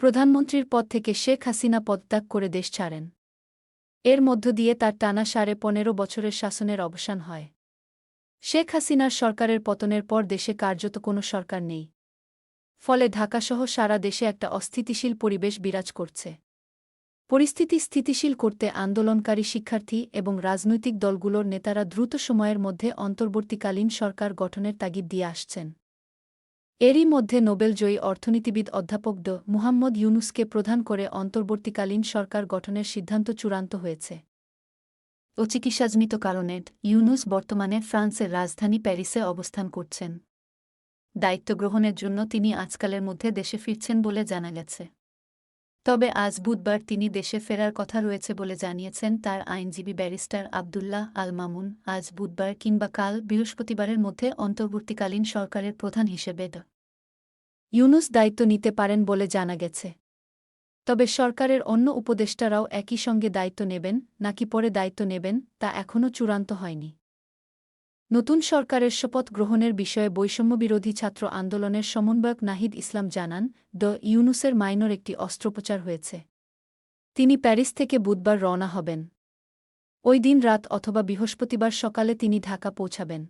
প্রধানমন্ত্রীর পদ থেকে শেখ হাসিনা পদত্যাগ করে দেশ ছাড়েন। এর মধ্য দিয়ে তার টানা ১৫.৫ বছরের শাসনের অবসান হয়। শেখ হাসিনার সরকারের পতনের পর দেশে কার্যত কোনো সরকার নেই। ফলে ঢাকাসহ সারা দেশে একটা অস্থিতিশীল পরিবেশ বিরাজ করছে। পরিস্থিতি স্থিতিশীল করতে আন্দোলনকারী শিক্ষার্থী এবং রাজনৈতিক দলগুলোর নেতারা দ্রুত সময়ের মধ্যে অন্তর্বর্তীকালীন সরকার গঠনের তাগিদ দিয়ে আসছেন। এরই মধ্যে নোবেলজয়ী অর্থনীতিবিদ অধ্যাপক মুহাম্মদ ইউনুসকে প্রধান করে অন্তর্বর্তীকালীন সরকার গঠনের সিদ্ধান্ত চূড়ান্ত হয়েছে। চিকিৎসাজনিত কারণে ইউনুস বর্তমানে ফ্রান্সের রাজধানী প্যারিসে অবস্থান করছেন। দায়িত্ব গ্রহণের জন্য তিনি আজকালের মধ্যে দেশে ফিরছেন বলে জানা গেছে। তবে আজ বুধবার তিনি দেশে ফেরার কথা রয়েছে বলে জানিয়েছেন তার আইনজীবী ব্যারিস্টার আবদুল্লাহ আল মামুন। আজ বুধবার কিংবা কাল বৃহস্পতিবারের মধ্যে অন্তর্বর্তীকালীন সরকারের প্রধান হিসেবে ইউনুস দায়িত্ব নিতে পারেন বলে জানা গেছে। তবে সরকারের অন্য উপদেষ্টারাও একই সঙ্গে দায়িত্ব নেবেন নাকি পরে দায়িত্ব নেবেন তা এখনও চূড়ান্ত হয়নি। নতুন সরকারের শপথ গ্রহণের বিষয়ে বৈষম্যবিরোধী ছাত্র আন্দোলনের সমন্বয়ক নাহিদ ইসলাম জানান, ইউনুসের মাইনর একটি অস্ত্রোপচার হয়েছে। তিনি প্যারিস থেকে বুধবার রওনা হবেন। ওই দিন রাত অথবা বৃহস্পতিবার সকালে তিনি ঢাকা পৌঁছাবেন।